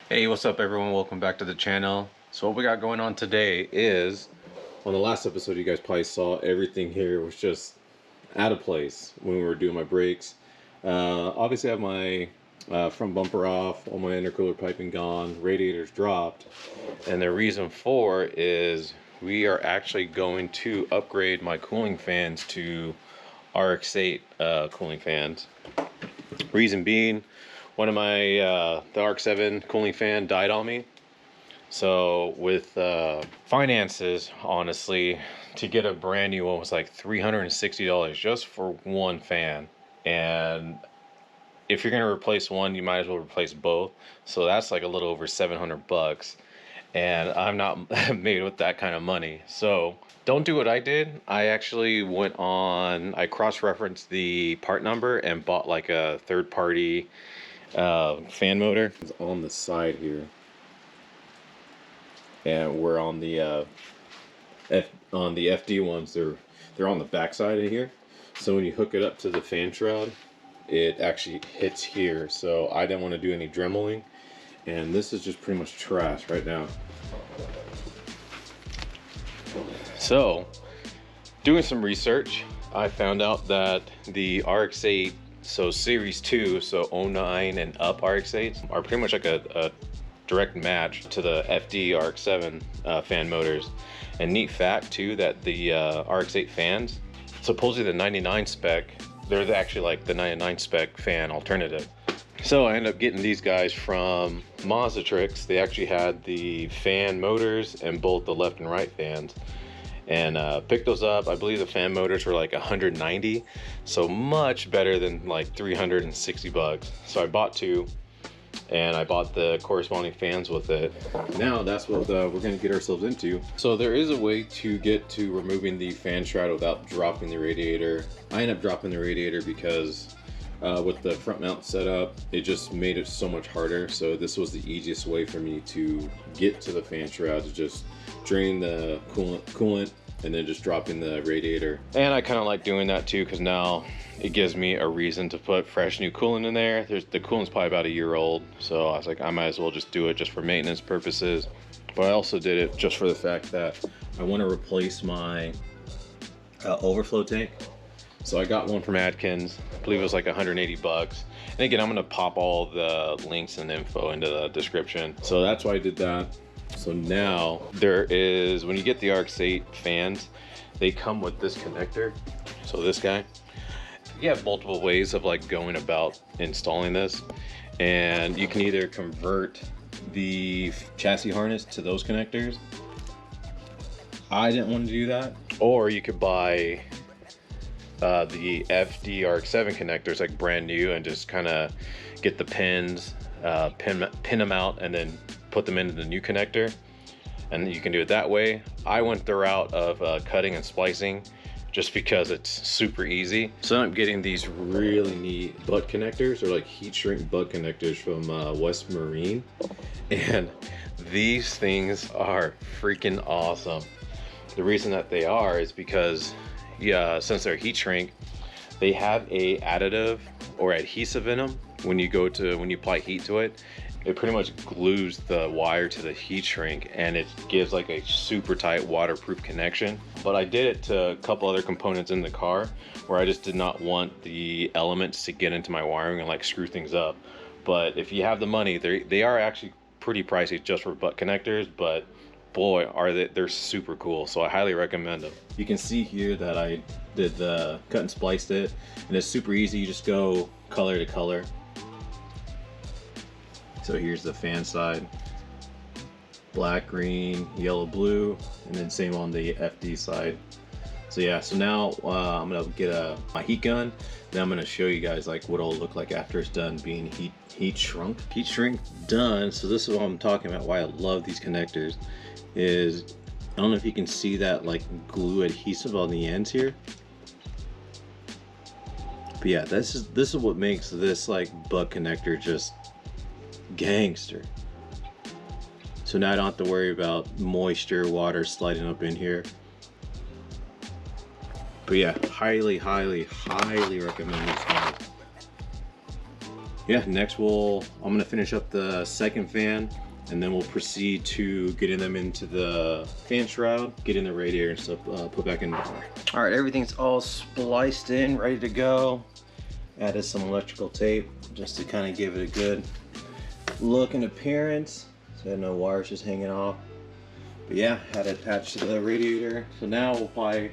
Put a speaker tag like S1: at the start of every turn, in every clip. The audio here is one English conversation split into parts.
S1: Hey, what's up everyone? Welcome back to the channel. So what we got going on today is, on the last episode you guys probably saw everything here was just out of place when we were doing my brakes. Obviously I have my front bumper off, all my intercooler piping gone, radiators dropped. And the reason for is we are actually going to upgrade my cooling fans to RX-8 cooling fans. Reason being, one of my the RX-7 cooling fan died on me. So with finances, honestly, to get a brand new one was like $360 just for one fan. And if you're gonna replace one, you might as well replace both. So that's like a little over 700 bucks. And I'm not made with that kind of money. So don't do what I did. I actually I cross-referenced the part number and bought like a third-party fan motor. It's on the side here, and we're on the on the FD ones. They're on the back side of here. So when you hook it up to the fan shroud, it actually hits here. So I didn't want to do any dremeling, and this is just pretty much trash right now. So doing some research, I found out that the RX-8, so series 2, so 09 and up RX-8s are pretty much like a direct match to the FD RX-7 fan motors. And neat fact too, that the RX-8 fans, supposedly the 99 spec, they're actually like the 99 spec fan alternative. So I ended up getting these guys from Mazda. They actually had the fan motors and both the left and right fans. And picked those up. I believe the fan motors were like 190, so much better than like 360 bucks. So I bought two, and I bought the corresponding fans with it. Now that's what we're gonna get ourselves into. So there is a way to get to removing the fan shroud without dropping the radiator. I end up dropping the radiator because with the front mount setup, it just made it so much harder. So this was the easiest way for me to get to the fan shroud, to just drain the coolant and then just dropping the radiator. And I kind of like doing that too, because now it gives me a reason to put fresh new coolant in there. The coolant's probably about a year old, so I was like, I might as well just do it just for maintenance purposes. But I also did it just for the fact that I want to replace my overflow tank. So I got one from Adkins. I believe it was like 180 bucks. And again, I'm gonna pop all the links and info into the description. So that's why I did that. So now there is, when you get the RX-8 fans, they come with this connector. So this guy, you have multiple ways of like going about installing this. And you can either convert the chassis harness to those connectors. I didn't want to do that. Or you could buy the FD RX-7 connectors like brand new and just kind of get the pins, pin them out and then put them into the new connector, and you can do it that way. I went the route of cutting and splicing just because it's super easy. So I'm getting these really neat butt connectors. They're like heat shrink butt connectors from West Marine, and these things are freaking awesome. The reason that they are is because since they're heat shrink, they have a additive or adhesive in them. When you apply heat to it, it pretty much glues the wire to the heat shrink, and it gives like a super tight waterproof connection. But I did it to a couple other components in the car where I just did not want the elements to get into my wiring and like screw things up. But if you have the money, they are actually pretty pricey just for butt connectors, but boy, they're super cool. So I highly recommend them. You can see here that I did the cut and spliced it, and it's super easy. You just go color to color. So here's the fan side, black, green, yellow, blue, and then same on the FD side. So yeah, so now I'm gonna get my heat gun. Then I'm gonna show you guys like what it'll look like after it's done being heat shrunk done. So this is what I'm talking about, why I love these connectors. Is I don't know if you can see that like glue adhesive on the ends here. But yeah, this is what makes this like butt connector just gangster. So now I don't have to worry about moisture, water sliding up in here. But yeah, highly recommend this guy. yeah, next I'm gonna finish up the second fan, and then we'll proceed to getting them into the fan shroud, getting the radiator and stuff put back in the car. All right, everything's all spliced in, ready to go. Added some electrical tape just to kind of give it a good look and appearance, so no wires just hanging off. But yeah, had it attached to the radiator. So now we'll probably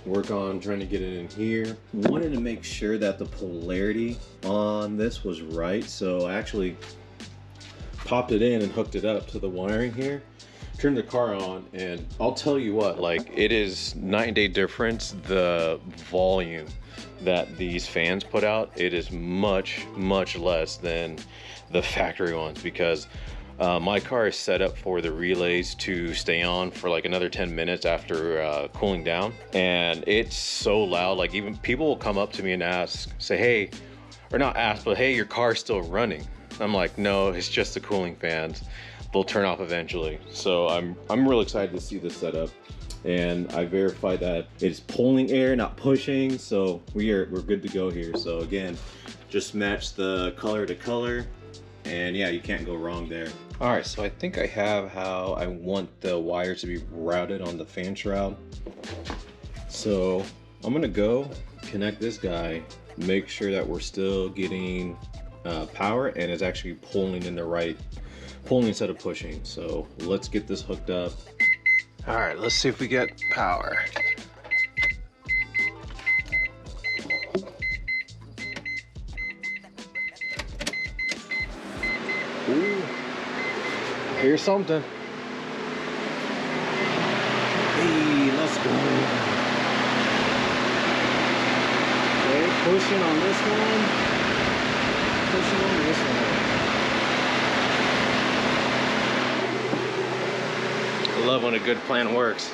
S1: work on trying to get it in here. Wanted to make sure that the polarity on this was right, so I actually popped it in and hooked it up to the wiring here, turned the car on, and I'll tell you what, like, it is night and day difference. The volume that these fans put out, it is much less than the factory ones, because my car is set up for the relays to stay on for like another 10 minutes after cooling down, and it's so loud. Like, even people will come up to me and ask, say, hey, or not ask, but hey, your car's still running. I'm like, no, it's just the cooling fans. They'll turn off eventually. So I'm real excited to see this setup, and I verified that it's pulling air, not pushing. So we're good to go here. So again, just match the color to color, and yeah, you can't go wrong there. All right, so I think I have how I want the wires to be routed on the fan shroud. So I'm gonna go connect this guy, make sure that we're still getting power and it's actually pulling in the right, pulling instead of pushing. So let's get this hooked up. All right, let's see if we get power. Ooh, here's something. Hey, let's go. Okay, pushing on this one. Pushing on this one. I love when a good plan works.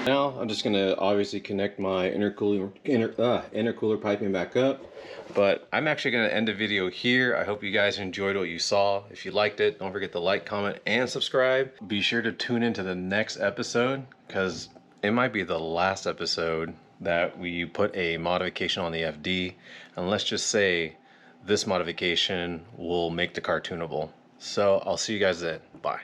S1: Now I'm just gonna obviously connect my intercooler piping back up, but I'm actually gonna end the video here. I hope you guys enjoyed what you saw. If you liked it, don't forget to like, comment, and subscribe. Be sure to tune into the next episode, because it might be the last episode that we put a modification on the FD, and let's just say this modification will make the car tunable. So I'll see you guys then. Bye.